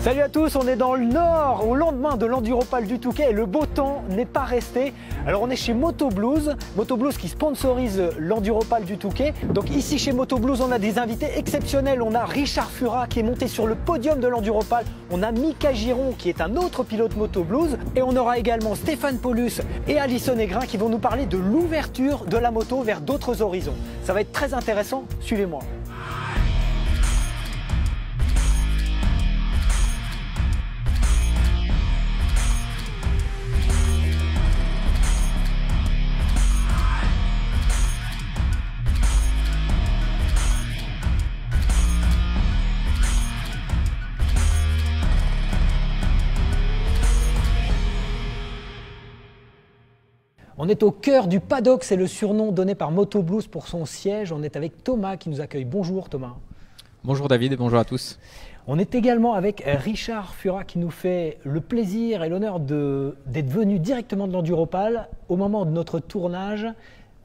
Salut à tous, on est dans le Nord, au lendemain de l'Enduropal du Touquet et le beau temps n'est pas resté. Alors on est chez Motoblues qui sponsorise l'Enduropal du Touquet. Donc ici chez Motoblues, on a des invités exceptionnels. On a Richard Fura qui est monté sur le podium de l'Enduropal. On a Mika Giron qui est un autre pilote Motoblues. Et on aura également Stéphane Paulus et Alison Aigrin qui vont nous parler de l'ouverture de la moto vers d'autres horizons. Ça va être très intéressant, suivez-moi. On est au cœur du paddock, c'est le surnom donné par Motoblues pour son siège. On est avec Thomas qui nous accueille. Bonjour Thomas. Bonjour David et bonjour à tous. On est également avec Richard Fura qui nous fait le plaisir et l'honneur d'être venu directement de l'Enduropal. Au moment de notre tournage,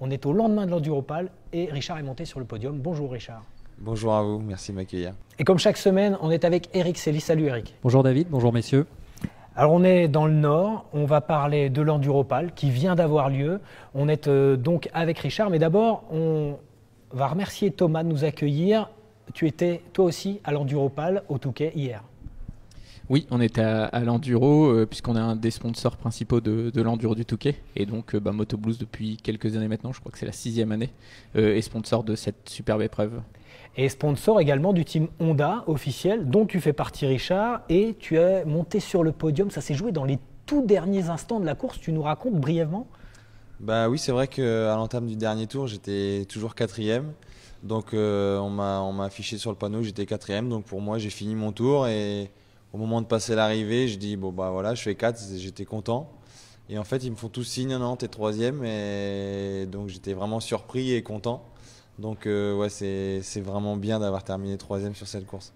on est au lendemain de l'Enduropal et Richard est monté sur le podium. Bonjour Richard. Bonjour à vous, merci de m'accueillir. Et comme chaque semaine, on est avec Eric Célie. Salut Eric. Bonjour David, bonjour messieurs. Alors on est dans le Nord, on va parler de l'Enduropal qui vient d'avoir lieu. On est donc avec Richard, mais d'abord on va remercier Thomas de nous accueillir. Tu étais toi aussi à l'Enduropal au Touquet hier. Oui, on était à l'Enduro puisqu'on est un des sponsors principaux de l'Enduro du Touquet. Et donc Motoblues depuis quelques années maintenant, je crois que c'est la 6e année, est sponsor de cette superbe épreuve. Et sponsor également du team Honda officiel dont tu fais partie Richard et tu es monté sur le podium. Ça s'est joué dans les tout derniers instants de la course. Tu nous racontes brièvement? Bah oui, c'est vrai qu'à l'entame du dernier tour, j'étais toujours 4e. Donc on m'a affiché sur le panneau, j'étais 4e. Donc pour moi, j'ai fini mon tour et au moment de passer l'arrivée, je dis bon bah voilà, je fais 4, j'étais content. Et en fait, ils me font tous signe, non, t'es 3e. Et donc j'étais vraiment surpris et content. Donc ouais, c'est vraiment bien d'avoir terminé 3e sur cette course.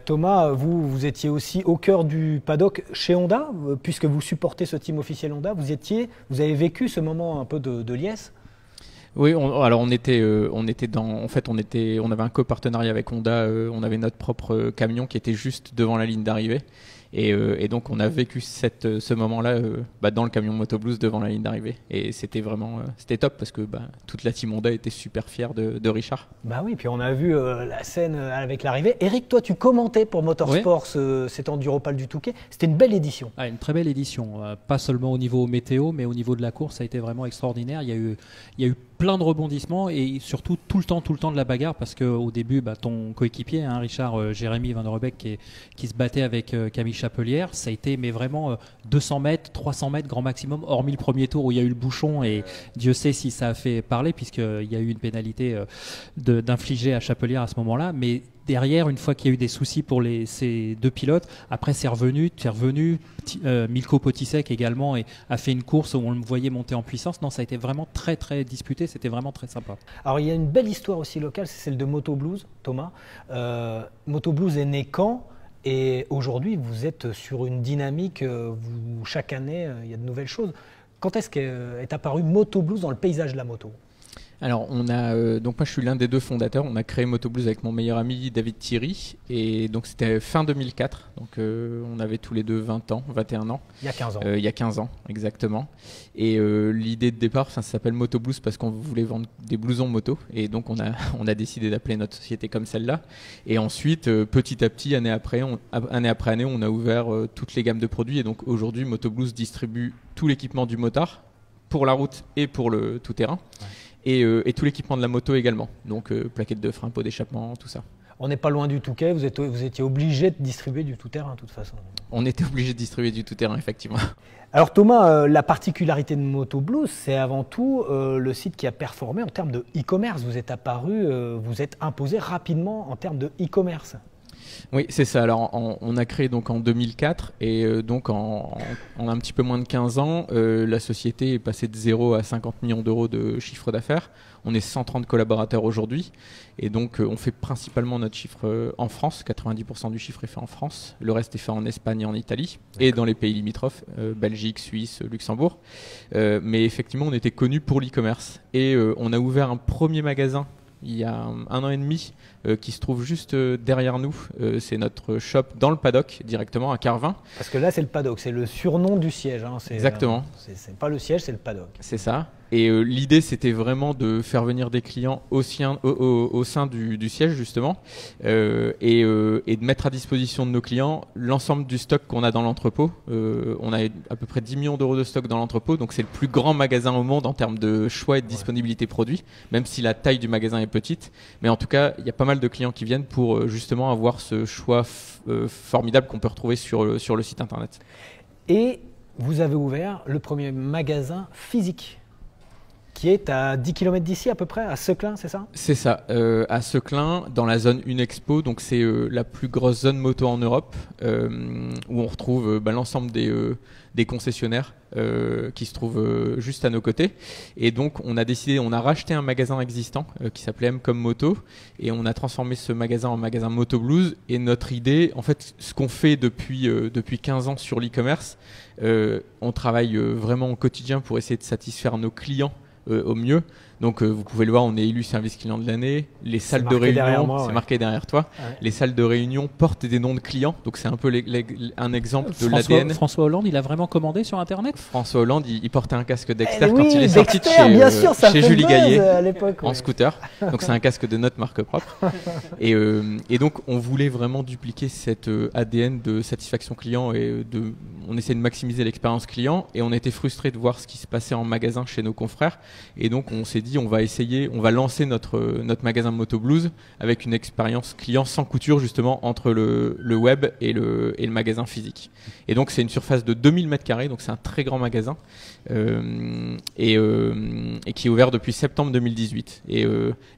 Thomas, vous étiez aussi au cœur du paddock chez Honda, puisque vous supportez ce team officiel Honda. Vous avez vécu ce moment un peu de liesse? Oui, alors on avait un copartenariat avec Honda. On avait notre propre camion qui était juste devant la ligne d'arrivée. Et donc on a vécu ce moment-là dans le camion Motoblues devant la ligne d'arrivée. Et c'était vraiment c'était top parce que toute la team Honda était super fière de Richard. Bah oui, puis on a vu la scène avec l'arrivée. Eric, toi tu commentais pour Motorsport cet Enduropal du Touquet. C'était une belle édition. Ah, une très belle édition, pas seulement au niveau météo, mais au niveau de la course, ça a été vraiment extraordinaire. Il y a eu plein de rebondissements et surtout tout le temps de la bagarre parce qu'au début, ton coéquipier, Richard Jérémy Van Der Beek qui se battait avec Camille Chapelière, ça a été mais vraiment 200 mètres, 300 mètres grand maximum, hormis le premier tour où il y a eu le bouchon et Dieu sait si ça a fait parler puisqu'il y a eu une pénalité d'infliger à Chapelière à ce moment-là, mais derrière, une fois qu'il y a eu des soucis pour ces deux pilotes, après c'est revenu. Milko Potisek également a fait une course où on le voyait monter en puissance. Non, ça a été vraiment très très disputé, c'était vraiment très sympa. Alors il y a une belle histoire aussi locale, c'est celle de Motoblues, Thomas. Motoblues est né quand? Et aujourd'hui vous êtes sur une dynamique, chaque année il y a de nouvelles choses. Quand est-ce qu'est apparu Motoblues dans le paysage de la moto? Alors donc moi je suis l'un des deux fondateurs. On a créé Motoblues avec mon meilleur ami David Thierry et donc c'était fin 2004. Donc on avait tous les deux 21 ans. Il y a 15 ans. Il y a 15 ans exactement. Et l'idée de départ, ça s'appelle Motoblues parce qu'on voulait vendre des blousons moto et donc on a décidé d'appeler notre société comme celle-là. Et ensuite petit à petit, année après année, on a ouvert toutes les gammes de produits et donc aujourd'hui Motoblues distribue tout l'équipement du motard pour la route et pour le tout-terrain. Ouais. Et tout l'équipement de la moto également, donc plaquettes de frein, pot d'échappement, tout ça. On n'est pas loin du Touquet, vous étiez obligé de distribuer du tout-terrain de toute façon. On était obligé de distribuer du tout-terrain, effectivement. Alors Thomas, la particularité de Motoblues, c'est avant tout le site qui a performé en termes de e-commerce. Vous êtes apparu, vous êtes imposé rapidement en termes de e-commerce. Oui, c'est ça. Alors, on a créé donc en 2004 et donc en un petit peu moins de 15 ans, la société est passée de 0 à 50 millions d'euros de chiffre d'affaires. On est 130 collaborateurs aujourd'hui et donc on fait principalement notre chiffre en France. 90% du chiffre est fait en France. Le reste est fait en Espagne et en Italie et dans les pays limitrophes, Belgique, Suisse, Luxembourg. Mais effectivement, on était connus pour l'e-commerce et on a ouvert un premier magasin il y a un an et demi, qui se trouve juste derrière nous. C'est notre shop dans le paddock, directement à Carvin. Parce que là, c'est le paddock, c'est le surnom du siège. Hein. Exactement. C'est pas le siège, c'est le paddock. C'est ça. Et l'idée, c'était vraiment de faire venir des clients au sein du siège, justement, et de mettre à disposition de nos clients l'ensemble du stock qu'on a dans l'entrepôt. On a à peu près 10 millions d'euros de stock dans l'entrepôt, donc c'est le plus grand magasin au monde en termes de choix et de disponibilité produits, même si la taille du magasin est petite. Mais en tout cas, il y a pas mal de clients qui viennent pour justement avoir ce choix formidable qu'on peut retrouver sur le site internet. Et vous avez ouvert le premier magasin physique, qui est à 10 km d'ici à peu près, à Seclin, c'est ça? C'est ça, à Seclin, dans la zone Unexpo, donc c'est la plus grosse zone moto en Europe, où on retrouve l'ensemble des concessionnaires qui se trouvent juste à nos côtés. Et donc on a racheté un magasin existant qui s'appelait M comme Moto, et on a transformé ce magasin en magasin Moto Blues. Et notre idée, en fait, ce qu'on fait depuis 15 ans sur l'e-commerce, on travaille vraiment au quotidien pour essayer de satisfaire nos clients au mieux. Donc vous pouvez le voir, on est élu service client de l'année. Les salles de réunion, c'est marqué derrière toi. Ouais. Les salles de réunion portent des noms de clients. Donc c'est un peu un exemple de l'ADN. François Hollande, il a vraiment commandé sur Internet? François Hollande, il portait un casque Dexter quand il est sorti de chez Julie Gaillet à l'époque, en scooter. Donc c'est un casque de notre marque propre. Et donc on voulait vraiment dupliquer cet ADN de satisfaction client, et on essaie de maximiser l'expérience client. Et on était frustrés de voir ce qui se passait en magasin chez nos confrères. Et donc on s'est dit, on va lancer notre magasin Moto Blues avec une expérience client sans couture, justement, entre le web et le magasin physique. Et donc c'est une surface de 2000 m², donc c'est un très grand magasin, et qui est ouvert depuis septembre 2018. Et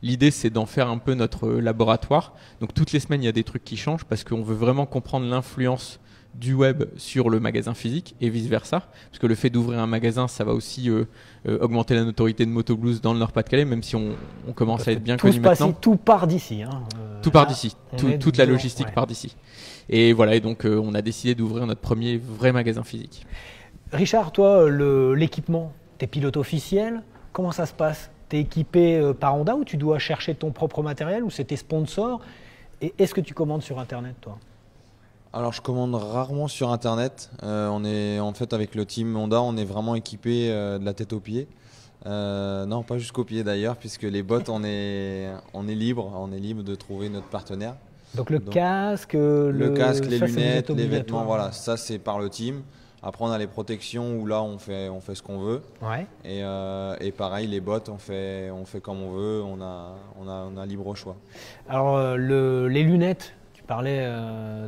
l'idée, c'est d'en faire un peu notre laboratoire. Donc toutes les semaines, il y a des trucs qui changent, parce qu'on veut vraiment comprendre l'influence du web sur le magasin physique et vice versa, parce que le fait d'ouvrir un magasin, ça va aussi augmenter la notoriété de Moto Blues dans le Nord-Pas-de-Calais, même si on commence à être bien connu maintenant. Tout part d'ici. Hein. Tout part d'ici, toute la logistique part d'ici. Et voilà, et donc on a décidé d'ouvrir notre premier vrai magasin physique. Richard, toi, l'équipement, t'es pilote officiel, comment ça se passe? T'es équipé par Honda, ou tu dois chercher ton propre matériel, ou c'est tes sponsors? Et est-ce que tu commandes sur Internet, toi? Alors je commande rarement sur Internet. On est en fait, avec le team Honda, on est vraiment équipé de la tête aux pieds. Non, pas jusqu'aux pieds d'ailleurs, puisque les bottes, on est libre de trouver notre partenaire. Donc le casque, les lunettes, les vêtements, voilà, ça c'est par le team. Après on a les protections où là on fait ce qu'on veut. Ouais. Et pareil, les bottes, on fait comme on veut. On a libre choix. Alors les lunettes. Tu parlais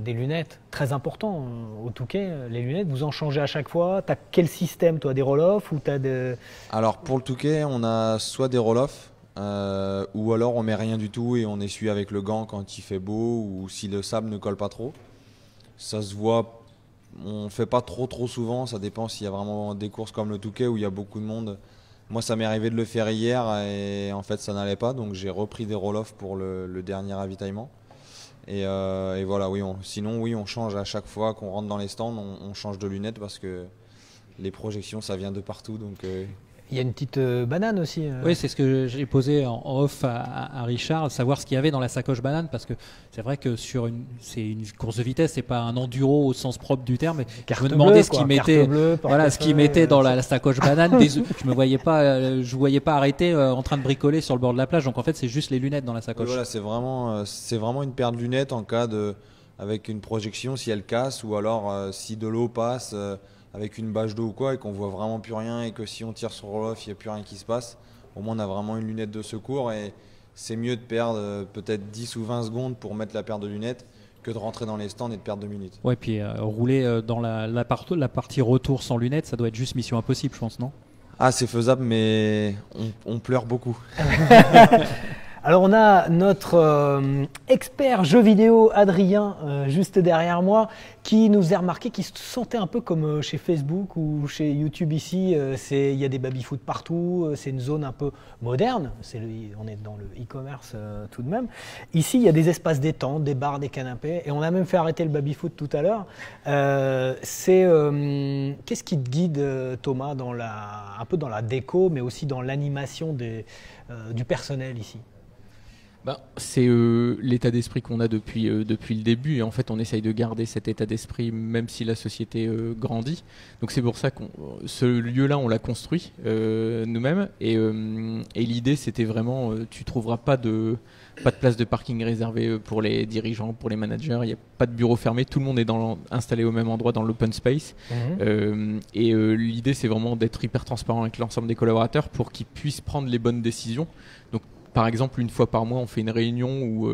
des lunettes, très important au Touquet, les lunettes, vous en changez à chaque fois. Tu as quel système, toi, des roll-off, ou t'as des... Alors pour le Touquet, on a soit des roll-off, ou alors on met rien du tout et on essuie avec le gant quand il fait beau, ou si le sable ne colle pas trop. Ça se voit, on fait pas trop souvent, ça dépend s'il y a vraiment des courses comme le Touquet où il y a beaucoup de monde. Moi ça m'est arrivé de le faire hier et en fait ça n'allait pas, donc j'ai repris des roll-off pour le dernier ravitaillement. Et voilà, oui, sinon on change à chaque fois qu'on rentre dans les stands, on change de lunettes, parce que les projections ça vient de partout. Donc il y a une petite banane aussi. Oui, c'est ce que j'ai posé en off à Richard, savoir ce qu'il y avait dans la sacoche banane, parce que c'est vrai que c'est une course de vitesse, c'est pas un enduro au sens propre du terme. Je me demandais ce qu'il mettait dans la sacoche banane. Je voyais pas arrêter en train de bricoler sur le bord de la plage. Donc en fait, c'est juste les lunettes dans la sacoche. Voilà, c'est vraiment une paire de lunettes en cas avec une projection, si elle casse, ou alors si de l'eau passe. Avec une bâche d'eau ou quoi, et qu'on voit vraiment plus rien, et que si on tire sur roll-off, il n'y a plus rien qui se passe, au moins on a vraiment une lunette de secours. Et c'est mieux de perdre peut-être 10 ou 20 secondes pour mettre la paire de lunettes que de rentrer dans les stands et de perdre 2 minutes. Ouais, puis rouler dans la partie retour sans lunettes, ça doit être juste mission impossible, je pense, non? Ah, c'est faisable, mais on pleure beaucoup. Alors on a notre expert jeux vidéo, Adrien, juste derrière moi, qui nous a remarqué qu'il se sentait un peu comme chez Facebook ou chez YouTube ici. Il y a des baby-foot partout, c'est une zone un peu moderne, on est dans le e-commerce tout de même. Ici, il y a des espaces détente, des bars, des canapés, et on a même fait arrêter le baby-foot tout à l'heure. Qu'est-ce qui te guide, Thomas, un peu dans la déco, mais aussi dans l'animation du personnel ici? C'est l'état d'esprit qu'on a depuis le début, et en fait on essaye de garder cet état d'esprit même si la société grandit. Donc c'est pour ça que ce lieu-là on l'a construit nous-mêmes, et l'idée c'était vraiment tu trouveras pas de place de parking réservée pour les dirigeants, pour les managers, il n'y a pas de bureau fermé, tout le monde est installé au même endroit dans l'open space. L'idée c'est vraiment d'être hyper transparent avec l'ensemble des collaborateurs pour qu'ils puissent prendre les bonnes décisions. Donc par exemple, une fois par mois, on fait une réunion où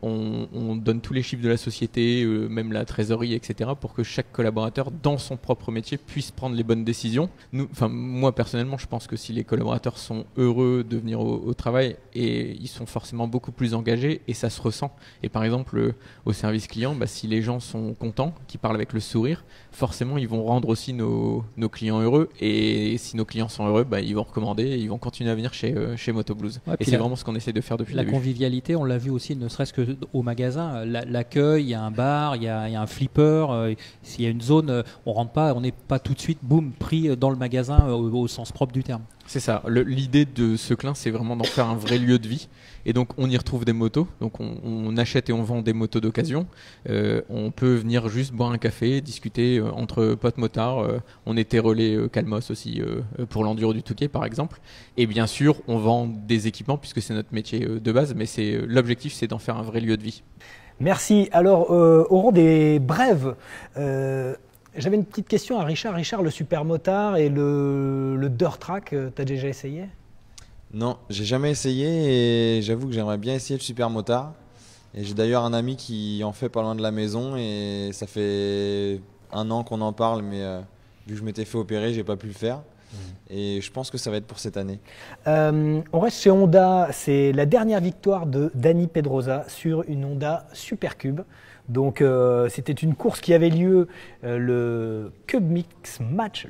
on donne tous les chiffres de la société, même la trésorerie, etc., pour que chaque collaborateur, dans son propre métier, puisse prendre les bonnes décisions. Moi, personnellement, je pense que si les collaborateurs sont heureux de venir au travail, et ils sont forcément beaucoup plus engagés, et ça se ressent. Et par exemple, au service client, si les gens sont contents, qu'ils parlent avec le sourire, forcément, ils vont rendre aussi nos clients heureux. Et si nos clients sont heureux, ils vont recommander, et ils vont continuer à venir chez Moto Blues. Ouais, et c'est vraiment ce qu'on essaie de faire depuis le début. La convivialité, on l'a vu aussi, ne serait-ce qu'au magasin. L'accueil, il y a un bar, il y a un flipper. S'il y a une zone, on rentre pas, on n'est pas tout de suite, boum, pris dans le magasin au sens propre du terme. C'est ça. L'idée de ce clin, c'est vraiment d'en faire un vrai lieu de vie. Et donc, on y retrouve des motos. Donc, on achète et on vend des motos d'occasion. On peut venir juste boire un café, discuter entre potes motards. On était relais Calmos aussi pour l'enduro du Touquet, par exemple. Et bien sûr, on vend des équipements puisque c'est notre métier de base. Mais l'objectif, c'est d'en faire un vrai lieu de vie. Merci. Alors, au rang des brèves, j'avais une petite question à Richard. Richard, le super motard et le dirt track, t'as déjà essayé? Non, j'ai jamais essayé, et j'avoue que j'aimerais bien essayer le super motard. Et j'ai d'ailleurs un ami qui en fait pas loin de la maison, et ça fait 1 an qu'on en parle, mais vu que je m'étais fait opérer, j'ai pas pu le faire. Et je pense que ça va être pour cette année. On reste chez Honda. C'est la dernière victoire de Dani Pedrosa sur une Honda Supercube. Donc c'était une course qui avait lieu le Cube Mix Match,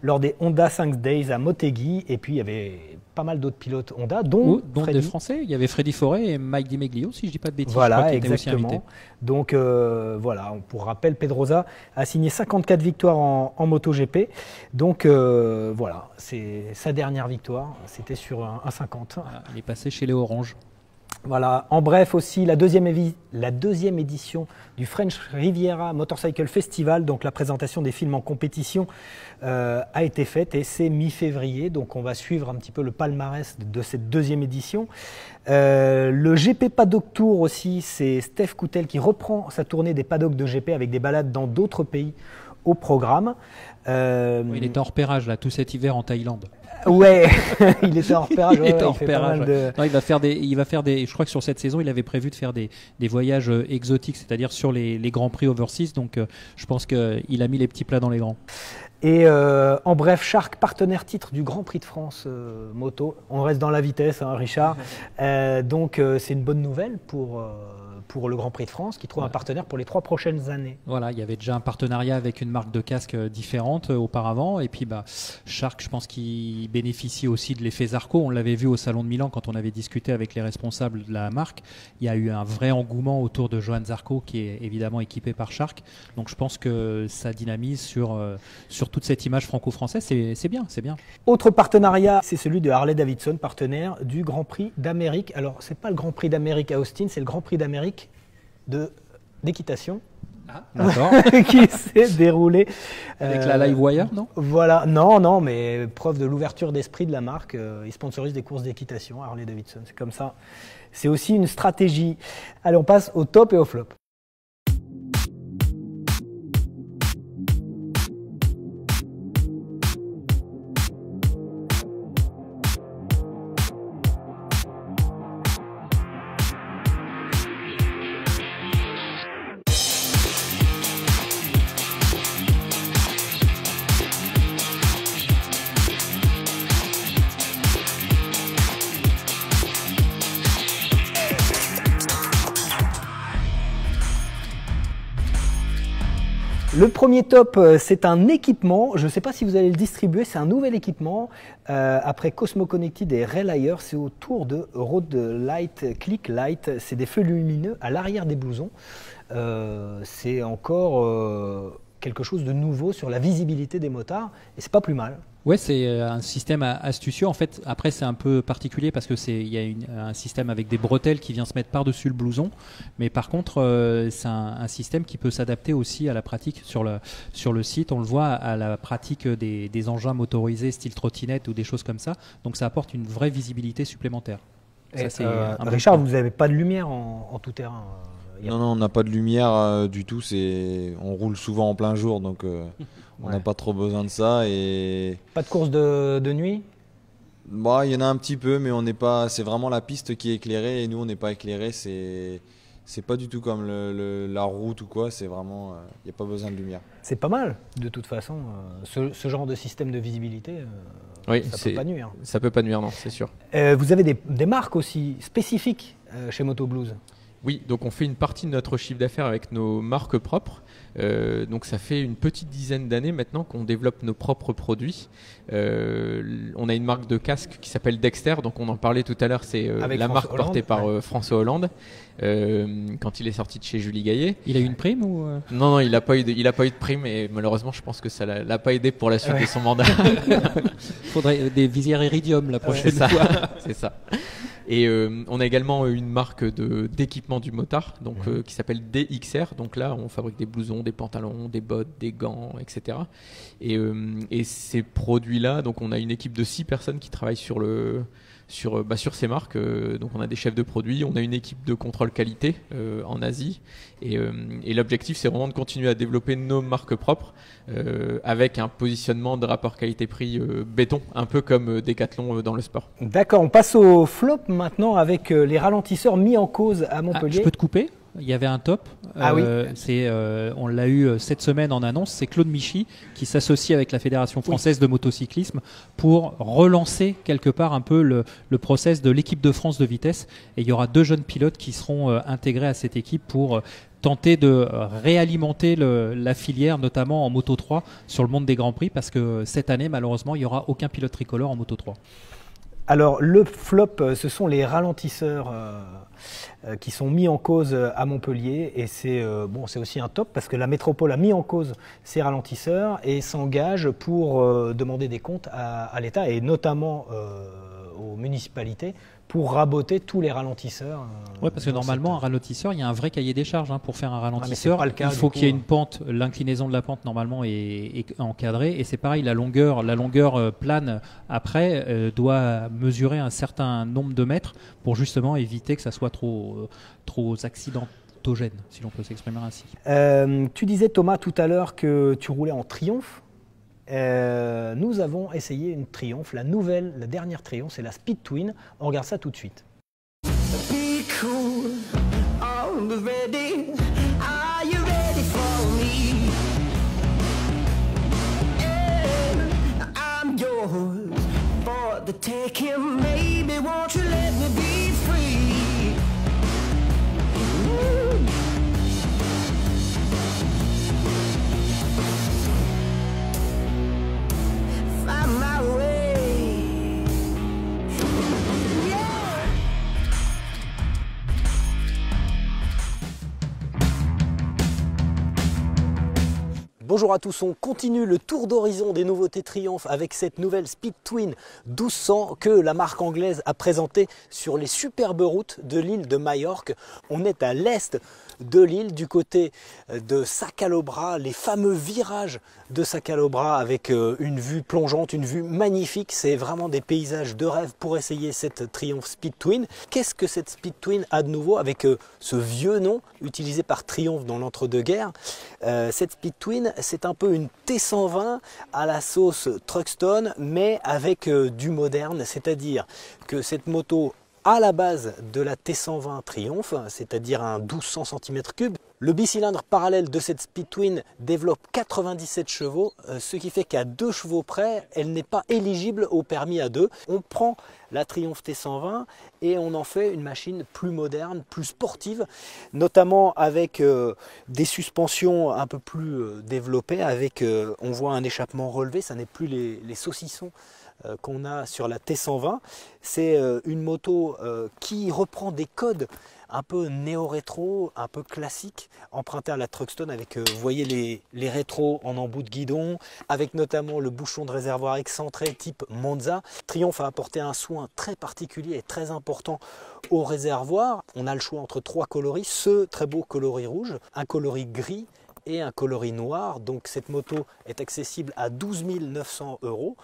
lors des Honda 5 Days à Motegi. Et puis il y avait pas mal d'autres pilotes Honda, dont des Français. Il y avait Freddy Forêt et Mike Di Meglio, si je dis pas de bêtises. Voilà, exactement. Donc voilà, pour rappel, Pedrosa a signé 54 victoires en MotoGP. Donc voilà, c'est sa dernière victoire. C'était sur un 50. Il est passé chez les Oranges. Voilà, en bref aussi, la deuxième édition du French Riviera Motorcycle Festival, donc la présentation des films en compétition a été faite, et c'est mi-février, donc on va suivre un petit peu le palmarès de cette deuxième édition. Le GP Paddock Tour aussi, c'est Steph Coutel qui reprend sa tournée des paddocks de GP avec des balades dans d'autres pays au programme. Il était en repérage là, tout cet hiver en Thaïlande. Ouais, il était en repérage. Il va faire des. Je crois que sur cette saison, il avait prévu de faire des voyages exotiques, c'est-à-dire sur les grands prix overseas. Donc, je pense qu'il a mis les petits plats dans les grands. Et en bref, Shark, partenaire titre du Grand Prix de France moto. On reste dans la vitesse, hein, Richard. Donc, c'est une bonne nouvelle pour le Grand Prix de France, qui trouve un partenaire pour les 3 prochaines années. Voilà, il y avait déjà un partenariat avec une marque de casque différente auparavant. Et puis, Shark, je pense qu'il bénéficie aussi de l'effet Zarco. On l'avait vu au Salon de Milan quand on avait discuté avec les responsables de la marque. Il y a eu un vrai engouement autour de Johan Zarco, qui est évidemment équipé par Shark. Donc, je pense que ça dynamise sur toute cette image franco-française. C'est bien, c'est bien. Autre partenariat, c'est celui de Harley-Davidson, partenaire du Grand Prix d'Amérique. Alors, c'est pas le Grand Prix d'Amérique à Austin, c'est le Grand Prix d'Amérique d'équitation qui s'est déroulé avec la Livewire, non? Voilà, non, mais preuve de l'ouverture d'esprit de la marque. Ils sponsorisent des courses d'équitation à Harley-Davidson. C'est comme ça. C'est aussi une stratégie. Allez, on passe au top et au flop. Le premier top, c'est un équipement. Je ne sais pas si vous allez le distribuer. C'est un nouvel équipement. Après Cosmo Connected et Relayer, c'est autour de Road Light, Click Light. C'est des feux lumineux à l'arrière des blousons. C'est encore quelque chose de nouveau sur la visibilité des motards. Et c'est pas plus mal. Ouais, c'est un système astucieux. En fait, après, c'est un peu particulier parce que il y a un système avec des bretelles qui vient se mettre par-dessus le blouson. Mais par contre, c'est un système qui peut s'adapter aussi à la pratique sur le site. On le voit à la pratique des engins motorisés style trottinette ou des choses comme ça. Donc, ça apporte une vraie visibilité supplémentaire. Et Ça, Richard, vous n'avez pas de lumière en tout terrain? Non, on n'a pas de lumière du tout. On roule souvent en plein jour, donc on n'a pas trop besoin de ça. Et pas de course de nuit? Bah, il y en a un petit peu, mais on n'est pas. C'est vraiment la piste qui est éclairée et nous, on n'est pas éclairés. C'est pas du tout comme la route ou quoi. C'est vraiment. Il n'y a pas besoin de lumière. C'est pas mal, de toute façon. Ce genre de système de visibilité, Oui, ça peut pas nuire. Ça peut pas nuire, non, c'est sûr. Vous avez des marques aussi spécifiques chez Moto Blues? Oui, donc on fait une partie de notre chiffre d'affaires avec nos marques propres. Donc ça fait une petite dizaine d'années maintenant qu'on développe nos propres produits. On a une marque de casque qui s'appelle Dexter, donc on en parlait tout à l'heure, c'est la marque portée par François Hollande quand il est sorti de chez Julie Gaillet. Il a eu une prime ou Non, il n'a pas eu de prime et malheureusement je pense que ça l'a pas aidé pour la suite de son mandat. Il faudrait des visières Iridium la prochaine fois. C'est ça. Et on a également une marque d'équipement du motard donc, qui s'appelle DXR. Donc là, on fabrique des blousons, des pantalons, des bottes, des gants, etc. Et ces produits-là, donc on a une équipe de 6 personnes qui travaillent sur ces marques. Donc on a des chefs de produits, on a une équipe de contrôle qualité en Asie. Et l'objectif, c'est vraiment de continuer à développer nos marques propres avec un positionnement de rapport qualité-prix béton, un peu comme Decathlon dans le sport. D'accord, on passe au flop maintenant avec les ralentisseurs mis en cause à Montpellier. Je peux te couper? Il y avait un top. Oui. On l'a eu cette semaine en annonce. C'est Claude Michy qui s'associe avec la Fédération française de motocyclisme pour relancer quelque part un peu le process de l'équipe de France de vitesse. Et il y aura 2 jeunes pilotes qui seront intégrés à cette équipe pour tenter de réalimenter la filière, notamment en Moto 3, sur le monde des Grands Prix, parce que cette année, malheureusement, il n'y aura aucun pilote tricolore en Moto 3. Alors, le flop, ce sont les ralentisseurs qui sont mis en cause à Montpellier. Et c'est aussi un top parce que la métropole a mis en cause ces ralentisseurs et s'engage pour demander des comptes à l'État et notamment aux municipalités pour raboter tous les ralentisseurs. Oui, parce que normalement, un ralentisseur, il y a un vrai cahier des charges pour faire un ralentisseur. Pas le cas, il faut qu'il y ait une pente, l'inclinaison de la pente normalement est encadrée. Et c'est pareil, la longueur plane après doit mesurer un certain nombre de mètres pour justement éviter que ça soit trop accidentogène, si l'on peut s'exprimer ainsi. Tu disais, Thomas, tout à l'heure que tu roulais en Triumph. Nous avons essayé une Triumph, la dernière Triumph, c'est la Speed Twin. On regarde ça tout de suite. Be cool, I'm ready. Are you ready for me? Yeah, I'm yours for the taking. Maybe won't you let me be free? Ooh. Bonjour à tous, on continue le tour d'horizon des nouveautés Triumph avec cette nouvelle Speed Twin 1200 que la marque anglaise a présentée sur les superbes routes de l'île de Majorque. On est à l'est de l'île, du côté de Sa Calobra, les fameux virages de Sa Calobra avec une vue plongeante, une vue magnifique. C'est vraiment des paysages de rêve pour essayer cette Triumph Speed Twin. Qu'est-ce que cette Speed Twin a de nouveau avec ce vieux nom utilisé par Triumph dans l'entre-deux-guerres? Cette Speed Twin, c'est un peu une T120 à la sauce Truckstone, mais avec du moderne, c'est-à-dire que cette moto à la base de la T120 Triumph, c'est-à-dire un 1200 cm3. Le bicylindre parallèle de cette Speed Twin développe 97 chevaux, ce qui fait qu'à 2 chevaux près, elle n'est pas éligible au permis à 2. On prend la Triumph T120 et on en fait une machine plus moderne, plus sportive, notamment avec des suspensions un peu plus développées, avec on voit un échappement relevé, ça n'est plus les saucissons qu'on a sur la T120. C'est une moto qui reprend des codes un peu néo-rétro, un peu classique, emprunté à la Truckstone avec, vous voyez, les rétros en embout de guidon, avec notamment le bouchon de réservoir excentré type Monza. Triumph a apporté un soin très particulier et très important au réservoir. On a le choix entre 3 coloris, ce très beau coloris rouge, un coloris gris et un coloris noir. Donc cette moto est accessible à 12 900 €.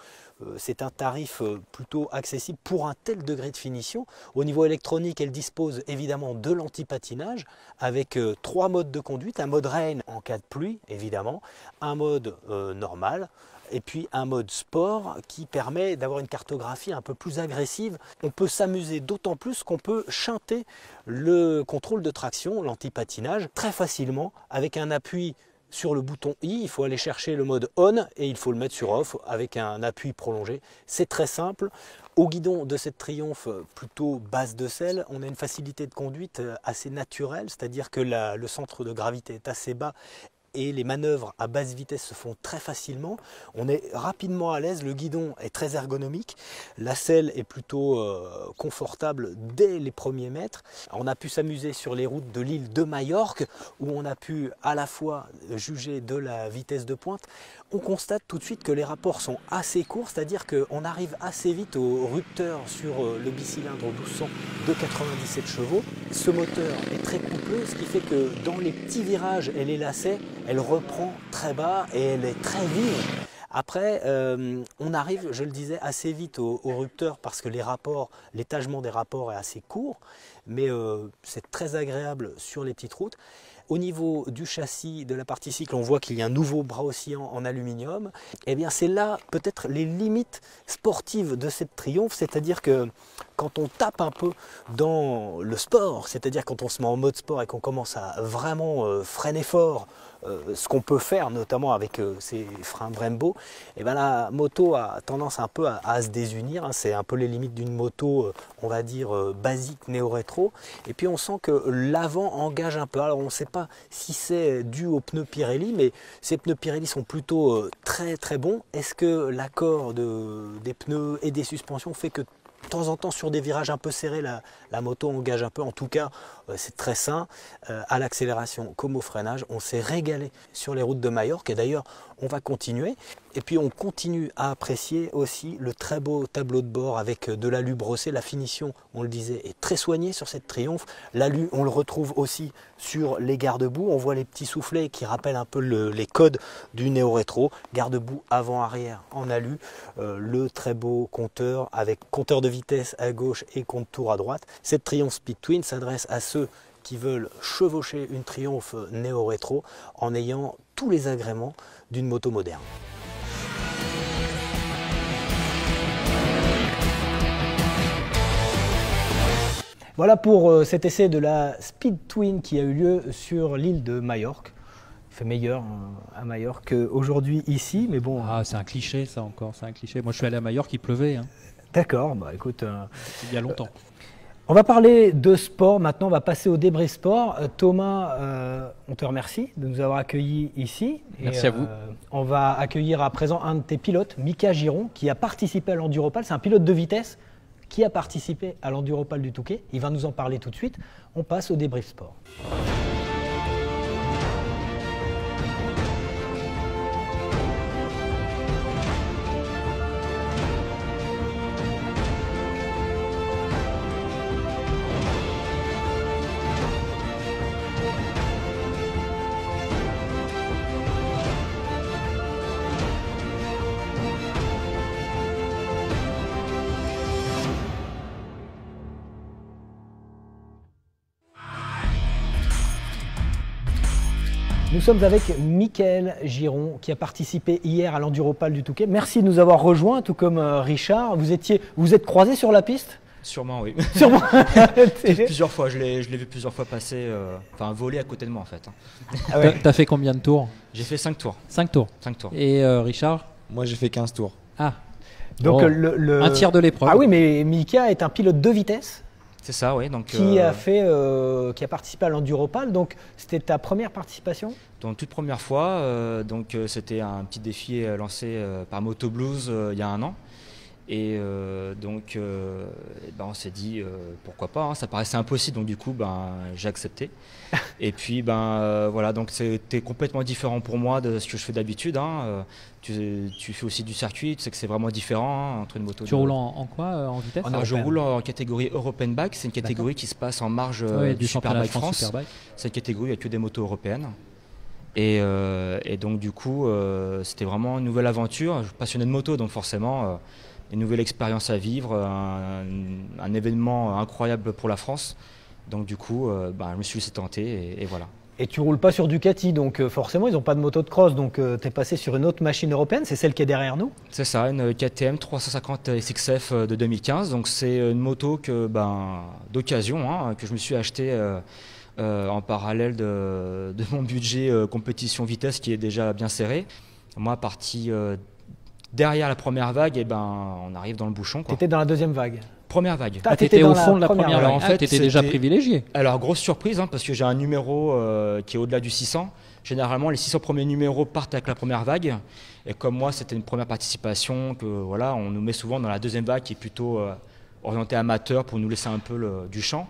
C'est un tarif plutôt accessible pour un tel degré de finition. Au niveau électronique, elle dispose évidemment de l'anti-patinage avec 3 modes de conduite. Un mode rain en cas de pluie, évidemment, un mode normal, et puis un mode sport qui permet d'avoir une cartographie un peu plus agressive. On peut s'amuser d'autant plus qu'on peut chanter le contrôle de traction, l'anti-patinage, très facilement avec un appui sur le bouton I. Il faut aller chercher le mode on et il faut le mettre sur off avec un appui prolongé. C'est très simple. Au guidon de cette Triumph plutôt basse de selle, on a une facilité de conduite assez naturelle, c'est-à-dire que le centre de gravité est assez bas et les manœuvres à basse vitesse se font très facilement. On est rapidement à l'aise, le guidon est très ergonomique, la selle est plutôt confortable dès les premiers mètres. On a pu s'amuser sur les routes de l'île de Majorque où on a pu à la fois juger de la vitesse de pointe. On constate tout de suite que les rapports sont assez courts, c'est-à-dire qu'on arrive assez vite au rupteur sur le bicylindre 1200 de 97 chevaux. Ce moteur est très coupleux, ce qui fait que dans les petits virages et les lacets, elle reprend très bas et elle est très vive. Après, on arrive, je le disais, assez vite au rupteur parce que l'étagement des rapports est assez court, mais c'est très agréable sur les petites routes. Au niveau du châssis, de la partie cycle, on voit qu'il y a un nouveau bras oscillant en aluminium. Et bien c'est là peut-être les limites sportives de cette Triumph, c'est-à-dire que quand on tape un peu dans le sport, c'est-à-dire quand on se met en mode sport et qu'on commence à vraiment freiner fort, ce qu'on peut faire notamment avec ces freins Brembo, et bien la moto a tendance un peu à se désunir, hein. C'est un peu les limites d'une moto, on va dire basique néo-rétro, et puis on sent que l'avant engage un peu. Alors on ne sait pas si c'est dû aux pneus Pirelli, mais ces pneus Pirelli sont plutôt très très bons. Est-ce que l'accord des pneus et des suspensions fait que de temps en temps sur des virages un peu serrés la moto engage un peu? En tout cas c'est très sain à l'accélération comme au freinage. On s'est régalé sur les routes de Majorque et d'ailleurs on va continuer. Et puis on continue à apprécier aussi le très beau tableau de bord avec de l'alu brossé. La finition, on le disait, est très soignée sur cette Triumph. L'alu, on le retrouve aussi sur les garde-boue. On voit les petits soufflets qui rappellent un peu les codes du néo-rétro. Garde-boue avant-arrière en alu. Le très beau compteur avec compteur de vitesse à gauche et compte-tour à droite. Cette Triumph Speed Twin s'adresse à ceux qui veulent chevaucher une Triumph néo-rétro en ayant tous les agréments d'une moto moderne. Voilà pour cet essai de la Speed Twin qui a eu lieu sur l'île de Majorque. Il fait meilleur à Majorque qu'aujourd'hui ici, mais bon... Ah, c'est un cliché ça encore, c'est un cliché. Moi je suis allé à Majorque, il pleuvait. Hein. D'accord, bah écoute... il y a longtemps. On va parler de sport, maintenant on va passer au débrief sport. Thomas, on te remercie de nous avoir accueillis ici. Merci à vous. On va accueillir à présent un de tes pilotes, Mika Giron, qui a participé à l'Enduropal. C'est un pilote de vitesse qui a participé à l'Enduropal du Touquet. Il va nous en parler tout de suite. On passe au débrief sport. Nous sommes avec Mickaël Giron qui a participé hier à l'Enduropal du Touquet. Merci de nous avoir rejoints, tout comme Richard. Vous êtes croisés sur la piste? Sûrement, oui. Sûrement. Plusieurs fois, je l'ai vu plusieurs fois passer, voler à côté de moi en fait. Ah ouais. T'as fait combien de tours? J'ai fait 5 tours. 5 tours. 5 tours. Et Richard? Moi j'ai fait 15 tours. Ah. Donc Bon. un tiers de l'épreuve. Ah oui, mais Mika est un pilote de vitesse C'est ça, oui. Donc, qui a participé à l'Enduropal. Donc c'était ta première participation? donc toute première fois, c'était un petit défi lancé par Moto Blues il y a un an. Et donc, on s'est dit pourquoi pas, hein, ça paraissait impossible, donc du coup j'ai accepté. Et puis voilà, donc c'était complètement différent pour moi de ce que je fais d'habitude. Hein. Tu fais aussi du circuit, tu sais que c'est vraiment différent, hein, entre une moto. Tu roules en quoi, en vitesse? Alors, je roule en catégorie European Bike, c'est une catégorie qui se passe en marge du Superbike France. Superbike. C'est une catégorie, il n'y a que des motos européennes. Et donc du coup, c'était vraiment une nouvelle aventure. Je suis passionné de moto, donc forcément, une nouvelle expérience à vivre, un événement incroyable pour la France. Donc du coup, je me suis laissé tenter et voilà. Et tu roules pas sur Ducati, donc forcément ils n'ont pas de moto de cross, donc tu es passé sur une autre machine européenne, c'est celle qui est derrière nous? C'est ça, une KTM 350 SXF de 2015. Donc c'est une moto d'occasion, hein, que je me suis achetée en parallèle de mon budget compétition vitesse qui est déjà bien serré. Moi, parti derrière la première vague, on arrive dans le bouchon. Tu étais dans la deuxième vague? Première vague. Ah, tu étais au fond de la première vague. Alors, en fait, tu étais déjà privilégié. Alors, grosse surprise, hein, parce que j'ai un numéro qui est au-delà du 600. Généralement, les 600 premiers numéros partent avec la première vague. Et comme moi, c'était une première participation, voilà, on nous met souvent dans la deuxième vague qui est plutôt orientée amateur pour nous laisser un peu du champ.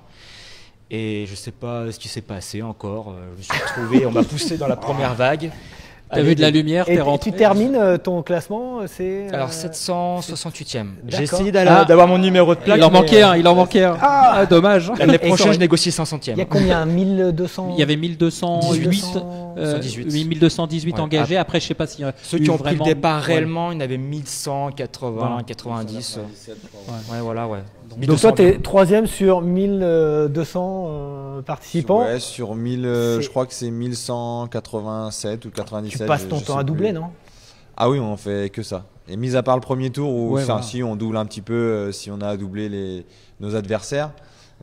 Et je ne sais pas ce qui s'est passé encore. Je me suis retrouvé, on m'a poussé dans la première vague. Tu as vu de la lumière, t'es rentré. Tu termines ton classement, c'est alors 768e. J'ai D'accord. essayé d'avoir mon numéro de plaque. Il en manquait un, Ah, dommage. L'année prochaine, je négocie 500e. Il y a combien? 1200? Il y avait 1208, 1218 Ouais. engagés. Après, je sais pas s'il y a ceux qui ont pris le départ réellement, il y en avait 1180, 90. Ouais, voilà, ouais. Donc toi, tu es troisième sur 1200 participants. Ouais, sur 1000, je crois que c'est 1187 ou 97. Tu passes ton temps à doubler, non? Ah oui, on fait que ça. Et mis à part le premier tour où si on double un petit peu, si on a à doubler nos adversaires.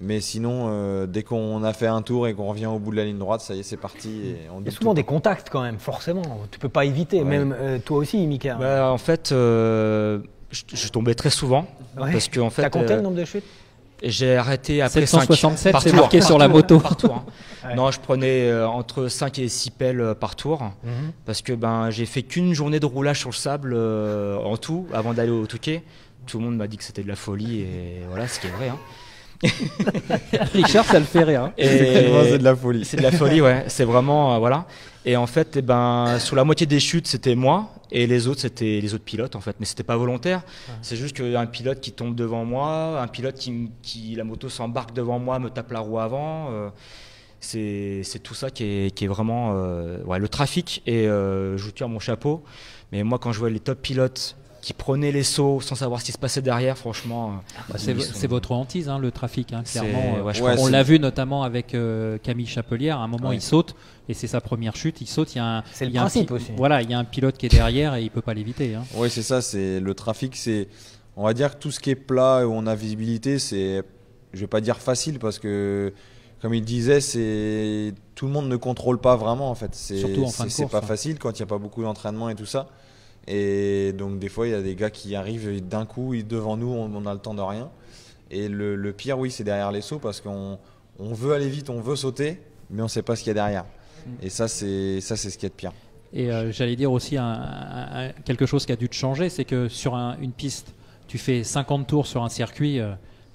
Mais sinon, dès qu'on a fait un tour et qu'on revient au bout de la ligne droite, ça y est, c'est parti. Et on il y a souvent des contacts quand même, forcément. Tu peux pas éviter. Ouais. Même toi aussi, Mika. En fait, je tombais très souvent. Ouais. Parce que, en fait, t'as compté le nombre de chutes? J'ai arrêté après 767, 5 c'est marqué sur la moto. Par tour, hein. Ouais. Non, je prenais entre 5 et 6 pelles par tour. Parce que j'ai fait qu'une journée de roulage sur le sable en tout avant d'aller au Touquet. Tout le monde m'a dit que c'était de la folie et voilà, ce qui est vrai. Hein. Richard, ça le fait rire. c'est de la folie. C'est de la folie, ouais. C'est vraiment voilà. Et en fait, sur la moitié des chutes, c'était moi et les autres, c'était les autres pilotes en fait. Mais c'était pas volontaire. Ouais. C'est juste qu'un pilote qui tombe devant moi, un pilote qui la moto s'embarque devant moi, me tape la roue avant. C'est tout ça qui est vraiment le trafic. Et je vous tire mon chapeau. Mais moi, quand je vois les top pilotes qui prenaient les sauts sans savoir ce qui se passait derrière, franchement. C'est votre hantise, hein, le trafic, hein, clairement. Ouais, on l'a vu notamment avec Camille Chapelière. À un moment, il saute et c'est sa première chute. Il saute. C'est le principe aussi. Voilà, il y a un pilote qui est derrière et il peut pas l'éviter. Hein. Oui, c'est ça. C'est le trafic. On va dire que tout ce qui est plat où on a visibilité, c'est, je vais pas dire facile parce que, comme il disait, tout le monde ne contrôle pas vraiment en fait. Surtout en fin de course. C'est pas facile quand il n'y a pas beaucoup d'entraînement et tout ça. Et donc des fois il y a des gars qui arrivent d'un coup devant nous, on a le temps de rien. Et le pire, oui, c'est derrière les sauts parce qu'on veut aller vite, on veut sauter, mais on ne sait pas ce qu'il y a derrière. Et ça c'est ce qu'il y a de pire. Et j'allais dire aussi quelque chose qui a dû te changer, c'est que sur une piste, tu fais 50 tours sur un circuit,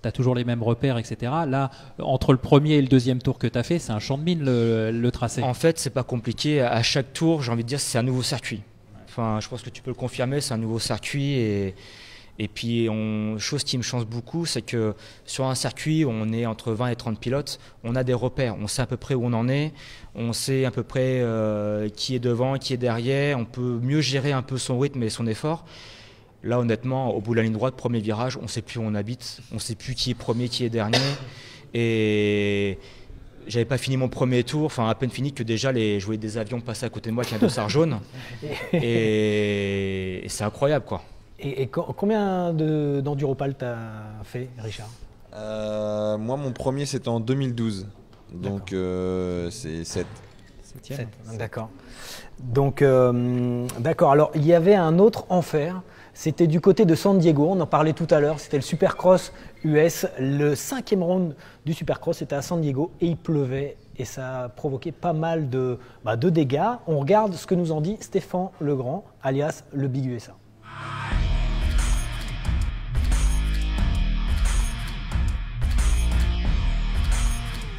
tu as toujours les mêmes repères, etc. Là, entre le premier et le deuxième tour que tu as fait, c'est un champ de mine le tracé. En fait, c'est pas compliqué. À chaque tour, j'ai envie de dire, c'est un nouveau circuit. Enfin, je pense que tu peux le confirmer, c'est un nouveau circuit. Et puis, chose qui me change beaucoup, c'est que sur un circuit où on est entre 20 et 30 pilotes, on a des repères. On sait à peu près où on en est. On sait à peu près qui est devant, qui est derrière. On peut mieux gérer un peu son rythme et son effort. Là, honnêtement, au bout de la ligne droite, premier virage, on ne sait plus où on habite. On ne sait plus qui est premier, qui est dernier. Et j'avais pas fini mon premier tour, enfin à peine fini que déjà je voyais des avions passer à côté de moi avec un dossard jaune. Et c'est incroyable quoi. Et combien d'enduropal t'as fait, Richard? Moi, mon premier, c'était en 2012. Donc, c'est 7. 7, d'accord. Donc, d'accord. Alors, il y avait un autre enfer. C'était du côté de San Diego. On en parlait tout à l'heure. C'était le Supercross US. Le 5e round du Supercross, c'était à San Diego. Et il pleuvait. Et ça a provoqué pas mal de dégâts. On regarde ce que nous en dit Stéphane Legrand, alias le Big USA.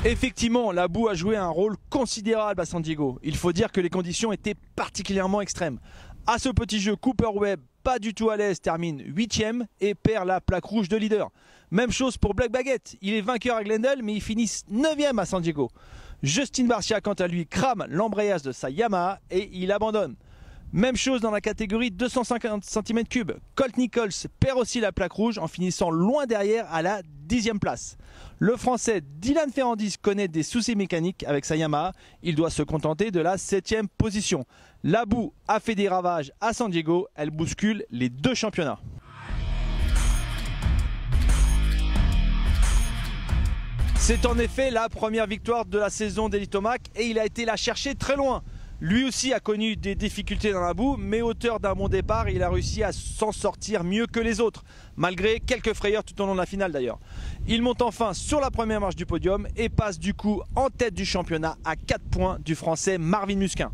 Effectivement, la boue a joué un rôle considérable à San Diego. Il faut dire que les conditions étaient particulièrement extrêmes. À ce petit jeu, Cooper Webb, pas du tout à l'aise, termine 8e et perd la plaque rouge de leader. Même chose pour Black Baguette. Il est vainqueur à Glendale, mais il finit 9e à San Diego. Justin Barcia, quant à lui, crame l'embrayage de sa Yamaha et il abandonne. Même chose dans la catégorie 250 cm3. Colt Nichols perd aussi la plaque rouge en finissant loin derrière à la 10e place. Le français Dylan Ferrandis connaît des soucis mécaniques avec sa Yamaha. Il doit se contenter de la 7e position. La boue a fait des ravages à San Diego. Elle bouscule les 2 championnats. C'est en effet la première victoire de la saison d'Elitomac et il a été la chercher très loin. Lui aussi a connu des difficultés dans la boue, mais auteur d'un bon départ, il a réussi à s'en sortir mieux que les autres, malgré quelques frayeurs tout au long de la finale d'ailleurs. Il monte enfin sur la première marche du podium et passe du coup en tête du championnat à 4 points du français Marvin Musquin.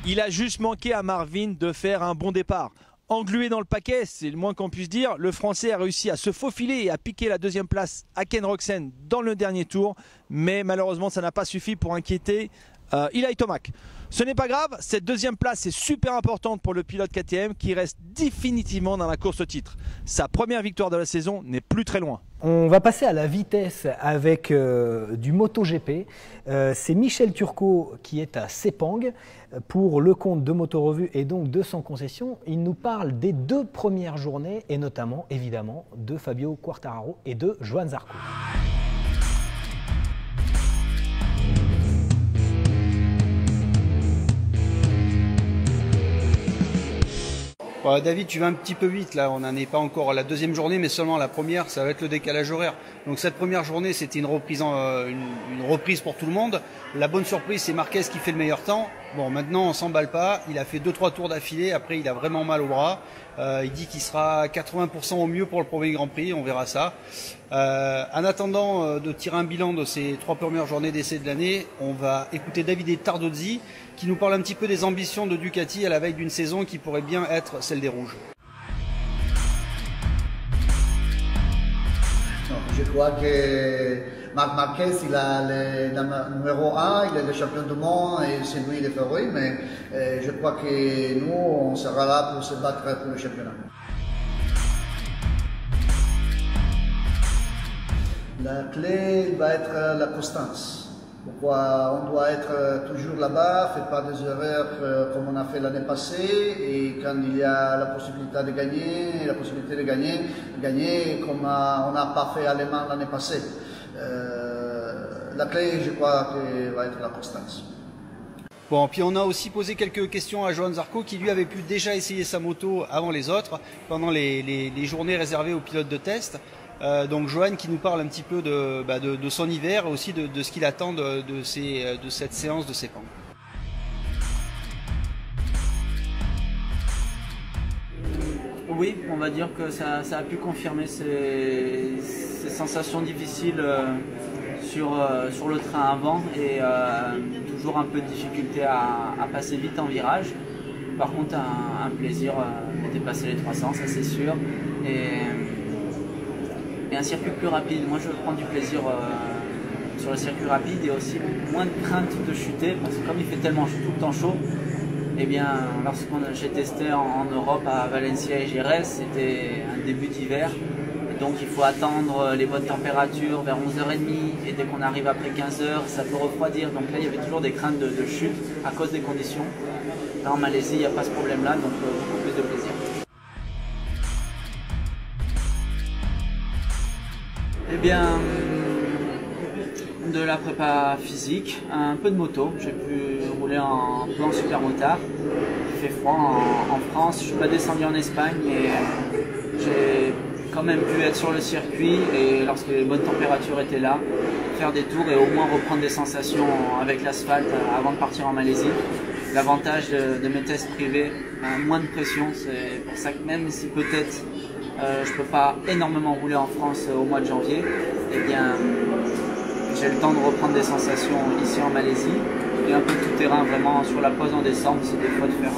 Il a juste manqué à Marvin de faire un bon départ. Englué dans le paquet, c'est le moins qu'on puisse dire, le français a réussi à se faufiler et à piquer la 2e place à Ken Roczen dans le dernier tour, mais malheureusement ça n'a pas suffi pour inquiéter Eli Tomac. Ce n'est pas grave, cette 2e place est super importante pour le pilote KTM qui reste définitivement dans la course au titre. Sa première victoire de la saison n'est plus très loin. On va passer à la vitesse avec du MotoGP. C'est Michel Turcot qui est à Sepang pour le compte de Motorevue et donc de son concession. Il nous parle des 2 premières journées et notamment évidemment de Fabio Quartararo et de Johan Zarco. Bon, David, tu vas un petit peu vite là, on n'en est pas encore à la 2e journée, mais seulement la première, ça va être le décalage horaire. Donc cette première journée, c'était une reprise pour tout le monde. La bonne surprise, c'est Marquez qui fait le meilleur temps. Bon, maintenant, on s'emballe pas. Il a fait 2-3 tours d'affilée. Après, il a vraiment mal au bras. Il dit qu'il sera 80% au mieux pour le premier Grand Prix. On verra ça. En attendant de tirer un bilan de ces 3 premières journées d'essai de l'année, on va écouter Davide Tardozzi qui nous parle un petit peu des ambitions de Ducati à la veille d'une saison qui pourrait bien être celle des Rouges. Je crois que Marc Marquez, il a le numéro 1, il est le champion du monde et c'est lui le favori, mais je crois que nous, on sera là pour se battre pour le championnat. La clé va être la constance. Pourquoi on doit être toujours là-bas, faire pas des erreurs comme on a fait l'année passée, et quand il y a la possibilité de gagner, gagner comme on n'a pas fait à Le Mans l'année passée. La clé, je crois, que va être la constance. Bon, puis on a aussi posé quelques questions à Johan Zarco qui lui avait pu déjà essayer sa moto avant les autres, pendant les journées réservées aux pilotes de test. Donc Johan qui nous parle un petit peu de son hiver et aussi de ce qu'il attend de cette séance de Sepang. Oui, on va dire que ça a pu confirmer ces sensations difficiles sur le train avant et toujours un peu de difficulté à passer vite en virage. Par contre, un plaisir de dépasser les 300, ça c'est sûr. Et un circuit plus rapide. Moi, je prends du plaisir sur le circuit rapide et aussi moins de crainte de chuter parce que comme il fait tellement tout le temps chaud, eh bien, j'ai testé en Europe à Valencia et Jerez, c'était un début d'hiver. Donc il faut attendre les bonnes températures vers 11h30 et dès qu'on arrive après 15h, ça peut refroidir. Donc là, il y avait toujours des craintes de chute à cause des conditions. Là, en Malaisie, il n'y a pas ce problème-là, donc beaucoup plus de plaisir. Eh bien, de la prépa physique, un peu de moto. J'ai pu rouler en plan supermotard. Il fait froid en France. Je ne suis pas descendu en Espagne, mais j'ai quand même pu être sur le circuit et lorsque les bonnes températures étaient là, faire des tours et au moins reprendre des sensations avec l'asphalte avant de partir en Malaisie. L'avantage de mes tests privés, moins de pression. C'est pour ça que même si peut-être je ne peux pas énormément rouler en France au mois de janvier, eh bien, j'ai le temps de reprendre des sensations ici en Malaisie et un peu de tout-terrain vraiment sur la pause en décembre, c'est des fois de faire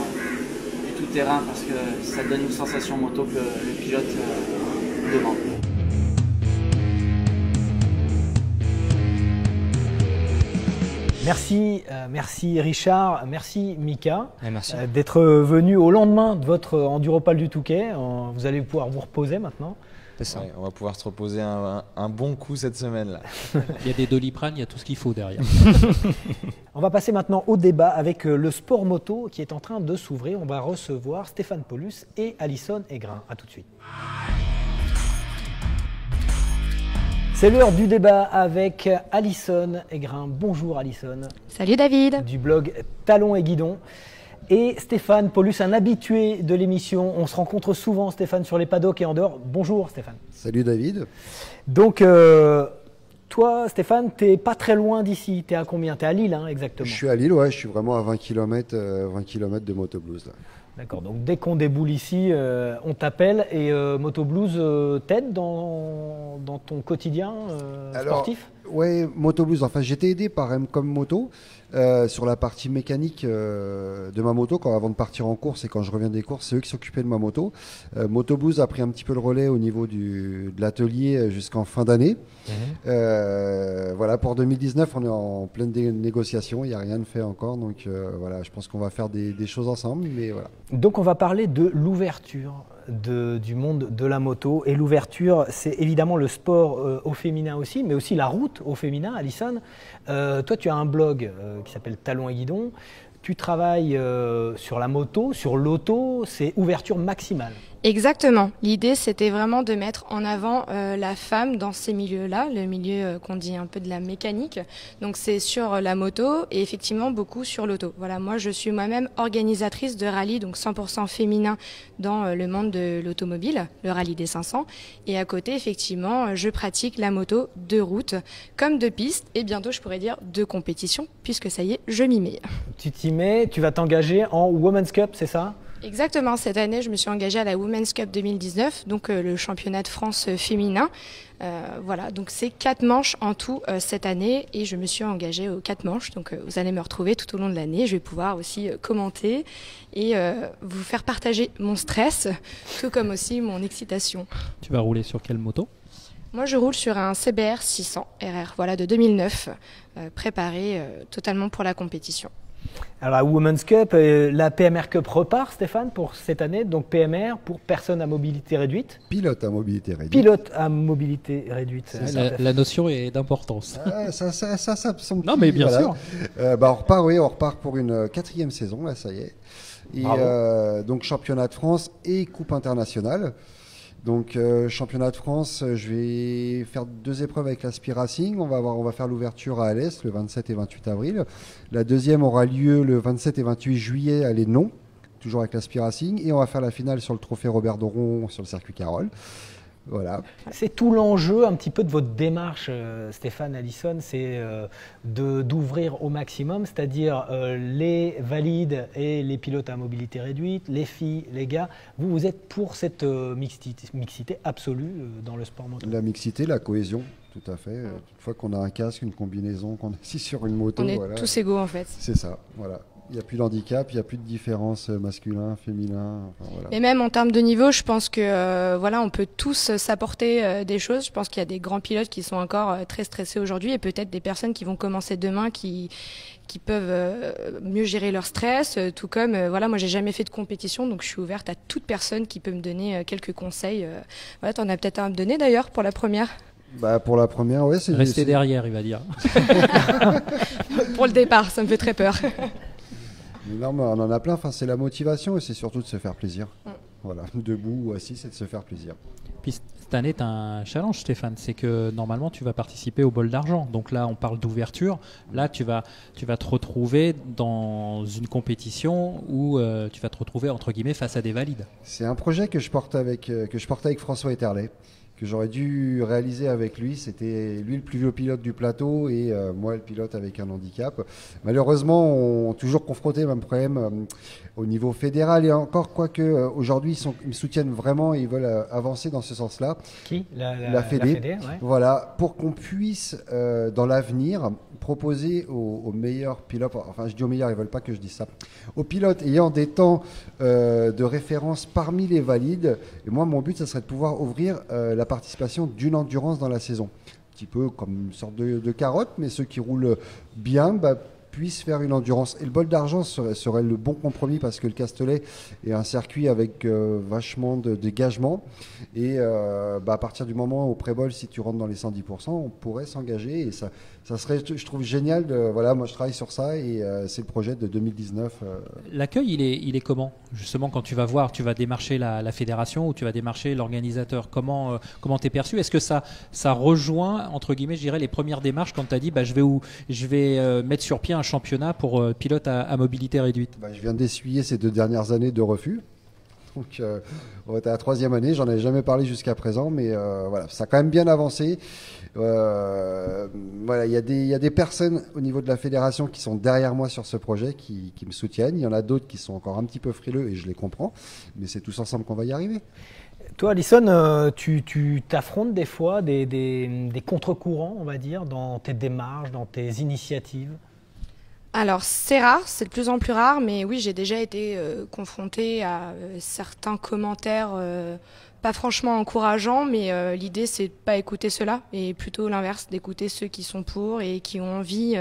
du tout-terrain parce que ça donne une sensation moto que le pilote demande. Merci Richard, merci Mika Merci. d'être venu au lendemain de votre Enduropal du Touquet. Vous allez pouvoir vous reposer maintenant. C'est ça. Ouais, on va pouvoir se reposer un bon coup cette semaine-là. Il y a des Doliprane, il y a tout ce qu'il faut derrière. On va passer maintenant au débat avec le sport moto qui est en train de s'ouvrir. On va recevoir Stéphane Paulus et Alison Aigrin. A tout de suite. C'est l'heure du débat avec Alison Aigrin. Bonjour Alison. Salut David. Du blog Talons et Guidons. Et Stéphane Paulus, un habitué de l'émission. On se rencontre souvent, Stéphane, sur les paddocks et en dehors. Bonjour Stéphane. Salut David. Donc, toi, Stéphane, t'es pas très loin d'ici. T'es à combien? T'es à Lille, hein, exactement. Je suis à Lille, ouais, je suis vraiment à 20 km de Moto Blues. Là. D'accord, donc dès qu'on déboule ici, on t'appelle et Moto Blues t'aide dans ton quotidien sportif? Ouais, Moto Blues, enfin j'étais aidé par M-Com Moto sur la partie mécanique de ma moto avant de partir en course et quand je reviens des courses, c'est eux qui s'occupaient de ma moto. Moto Blues a pris un petit peu le relais au niveau de l'atelier jusqu'en fin d'année. Voilà, pour 2019, on est en pleine négociation, il n'y a rien de fait encore, donc voilà, je pense qu'on va faire des choses ensemble, mais voilà. Donc on va parler de l'ouverture du monde de la moto. Et l'ouverture, c'est évidemment le sport au féminin aussi, mais aussi la route au féminin. Alison, toi tu as un blog qui s'appelle Talons et Guidons. Tu travailles sur la moto, sur l'auto, c'est ouverture maximale. Exactement. L'idée, c'était vraiment de mettre en avant la femme dans ces milieux-là, le milieu qu'on dit un peu de la mécanique. Donc c'est sur la moto et effectivement beaucoup sur l'auto. Voilà, moi je suis moi-même organisatrice de rallye, donc 100% féminin dans le monde de l'automobile, le rallye des 500. Et à côté, effectivement, je pratique la moto de route comme de piste et bientôt je pourrais dire de compétition puisque ça y est, je m'y mets. Tu t'y mets, tu vas t'engager en Women's Cup, c'est ça ? Exactement, cette année je me suis engagée à la Women's Cup 2019, donc le championnat de France féminin. Voilà, donc c'est 4 manches en tout cette année et je me suis engagée aux 4 manches. Donc vous allez me retrouver tout au long de l'année. Je vais pouvoir aussi commenter et vous faire partager mon stress, tout comme aussi mon excitation. Tu vas rouler sur quelle moto ? Moi je roule sur un CBR 600 RR, voilà, de 2009, préparé totalement pour la compétition. Alors la Women's Cup, la PMR Cup repart, Stéphane, pour cette année. Donc PMR pour personnes à mobilité réduite. Pilote à mobilité réduite. Pilote à mobilité réduite. La notion est d'importance. Ça me semble. Non mais bien sûr. On repart pour une 4e saison, là ça y est. Et donc championnat de France et coupe internationale. Donc championnat de France, je vais faire 2 épreuves avec l'Aspi Racing. On va faire l'ouverture à Alès le 27 et 28 avril. La deuxième aura lieu le 27 et 28 juillet à Lénon, toujours avec l'Aspi Racing. Et on va faire la finale sur le trophée Robert Doron sur le circuit Carole. Voilà. C'est tout l'enjeu un petit peu de votre démarche, Stéphane, Alison, c'est d'ouvrir au maximum, c'est-à-dire les valides et les pilotes à mobilité réduite, les filles, les gars. Vous êtes pour cette mixité absolue dans le sport moto. La mixité, la cohésion, tout à fait. Une fois qu'on a un casque, une combinaison, qu'on est assis sur une moto. On est tous égaux en fait. C'est ça, voilà. Il n'y a plus d'handicap, il n'y a plus de différence masculin, féminin. Enfin, voilà. Et même en termes de niveau, je pense que voilà, on peut tous s'apporter des choses. Je pense qu'il y a des grands pilotes qui sont encore très stressés aujourd'hui et peut-être des personnes qui vont commencer demain qui peuvent mieux gérer leur stress. Tout comme, voilà, moi j'ai jamais fait de compétition, donc je suis ouverte à toute personne qui peut me donner quelques conseils. Voilà, t'en as peut-être un à me donner d'ailleurs pour la première. Bah pour la première, ouais, c'est rester derrière, il va dire. Pour le départ, ça me fait très peur. Non, mais on en a plein. Enfin, c'est la motivation et c'est surtout de se faire plaisir. Voilà, debout ou assis, c'est de se faire plaisir. Puis cette année, tu as un challenge, Stéphane. C'est que normalement, tu vas participer au bol d'argent. Donc là, on parle d'ouverture. Là, tu vas te retrouver dans une compétition où tu vas te retrouver, entre guillemets, face à des valides. C'est un projet que je porte avec François Etterlet, que j'aurais dû réaliser avec lui. C'était lui le plus vieux pilote du plateau et moi le pilote avec un handicap. Malheureusement, on est toujours confronté au même problème au niveau fédéral et encore, quoique aujourd'hui ils me soutiennent vraiment et ils veulent avancer dans ce sens-là. Qui ? La Fédé. Ouais. Voilà, pour qu'on puisse dans l'avenir proposer aux meilleurs pilotes, enfin je dis aux meilleurs, ils veulent pas que je dise ça, aux pilotes ayant des temps de référence parmi les valides. Et moi mon but ça serait de pouvoir ouvrir la participation d'une endurance dans la saison. Un petit peu comme une sorte de carotte, mais ceux qui roulent bien puisse faire une endurance. Et le bol d'argent serait le bon compromis parce que le Castellet est un circuit avec vachement de dégagement. Et à partir du moment au pré-bol, si tu rentres dans les 110%, on pourrait s'engager. Et ça serait, je trouve, génial. Moi, je travaille sur ça et c'est le projet de 2019. L'accueil, il est comment? Justement, quand tu vas démarcher la fédération ou tu vas démarcher l'organisateur, comment t'es perçu? Est-ce que ça rejoint, entre guillemets, je dirais, les premières démarches quand tu as dit je vais mettre sur pied un championnat pour pilote à mobilité réduite? Je viens d'essuyer ces 2 dernières années de refus. Donc, on était à la 3e année, j'en avais jamais parlé jusqu'à présent, mais ça a quand même bien avancé. Il y a des personnes au niveau de la fédération qui sont derrière moi sur ce projet, qui me soutiennent. Il y en a d'autres qui sont encore un petit peu frileux et je les comprends, mais c'est tous ensemble qu'on va y arriver. Toi, Alison, tu t'affrontes des fois des contre-courants, on va dire, dans tes démarches, dans tes initiatives? Alors c'est rare, c'est de plus en plus rare, mais oui, j'ai déjà été confrontée à certains commentaires pas franchement encourageants, mais l'idée c'est de pas écouter cela et plutôt l'inverse, d'écouter ceux qui sont pour et qui ont envie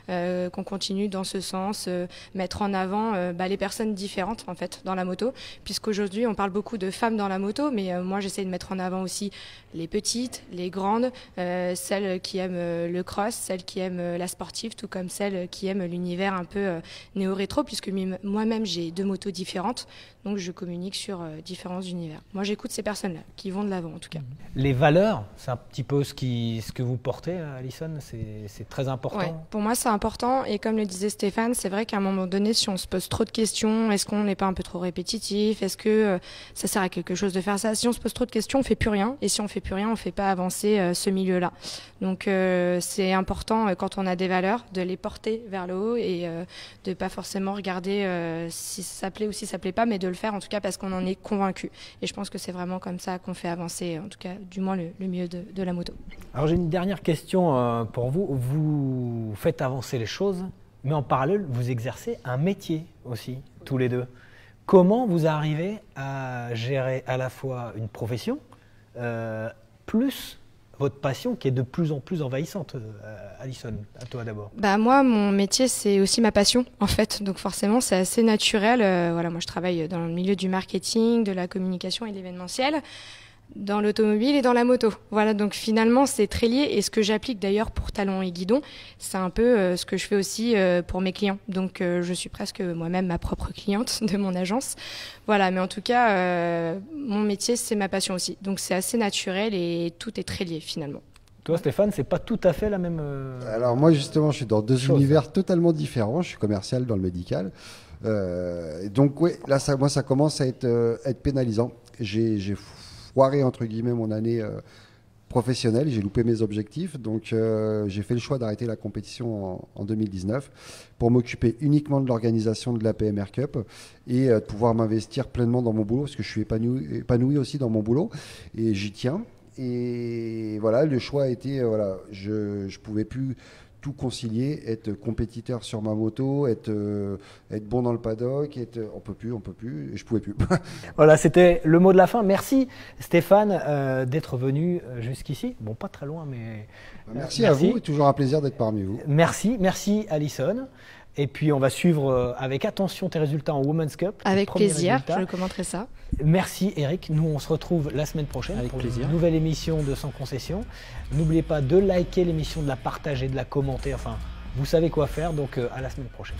qu'on continue dans ce sens, mettre en avant les personnes différentes en fait dans la moto, puisqu'aujourd'hui on parle beaucoup de femmes dans la moto, mais moi j'essaie de mettre en avant aussi les petites, les grandes, celles qui aiment le cross, celles qui aiment la sportive, tout comme celles qui aiment l'univers un peu néo-rétro, puisque moi-même j'ai 2 motos différentes, donc je communique sur différents univers. Moi j'écoute ces personnes-là, qui vont de l'avant en tout cas. Les valeurs, c'est un petit peu ce que vous portez, Alison, c'est très important. Ouais, pour moi c'est important, et comme le disait Stéphane, c'est vrai qu'à un moment donné, si on se pose trop de questions, est-ce qu'on n'est pas un peu trop répétitif, est-ce que ça sert à quelque chose de faire ça? Si on se pose trop de questions, on fait plus rien, et si on fait plus rien, on fait pas avancer ce milieu-là. Donc c'est important quand on a des valeurs de les porter vers le haut et de pas forcément regarder si ça plaît ou si ça plaît pas, mais de le faire en tout cas parce qu'on en est convaincu. Et je pense que c'est vraiment comme ça qu'on fait avancer, en tout cas du moins le milieu de la moto. Alors j'ai une dernière question pour vous. Vous faites avancer les choses, mais en parallèle, vous exercez un métier aussi, tous les deux. Comment vous arrivez à gérer à la fois une profession, plus votre passion qui est de plus en plus envahissante? Alison, à toi d'abord. Moi, mon métier, c'est aussi ma passion, en fait. Donc forcément, c'est assez naturel. Moi, je travaille dans le milieu du marketing, de la communication et de l'événementiel, dans l'automobile et dans la moto. Voilà, donc finalement, c'est très lié. Et ce que j'applique d'ailleurs pour Talon et Guidon, c'est un peu ce que je fais aussi pour mes clients. Donc je suis presque moi-même ma propre cliente de mon agence. Voilà, mais en tout cas, mon métier, c'est ma passion aussi. Donc c'est assez naturel et tout est très lié finalement. Toi, Stéphane, c'est pas tout à fait la même Alors moi, justement, je suis dans 2 univers totalement différents. Je suis commercial dans le médical. Donc oui, là, ça commence à être pénalisant. J'ai foiré, entre guillemets, mon année professionnelle. J'ai loupé mes objectifs. Donc j'ai fait le choix d'arrêter la compétition en 2019 pour m'occuper uniquement de l'organisation de la PMR Cup et de pouvoir m'investir pleinement dans mon boulot parce que je suis épanoui aussi dans mon boulot et j'y tiens. Et voilà, le choix a été, je pouvais plus tout concilier, être compétiteur sur ma moto, être bon dans le paddock, on peut plus, et je pouvais plus. Voilà, c'était le mot de la fin. Merci Stéphane d'être venu jusqu'ici. Bon, pas très loin, mais merci à vous, toujours un plaisir d'être parmi vous. Merci Alison. Et puis on va suivre avec attention tes résultats en Women's Cup. Avec plaisir, je commenterai ça. Merci Eric, nous on se retrouve la semaine prochaine avec pour plaisir. Une nouvelle émission de Sans Concession. N'oubliez pas de liker l'émission, de la partager, de la commenter, enfin vous savez quoi faire, donc à la semaine prochaine.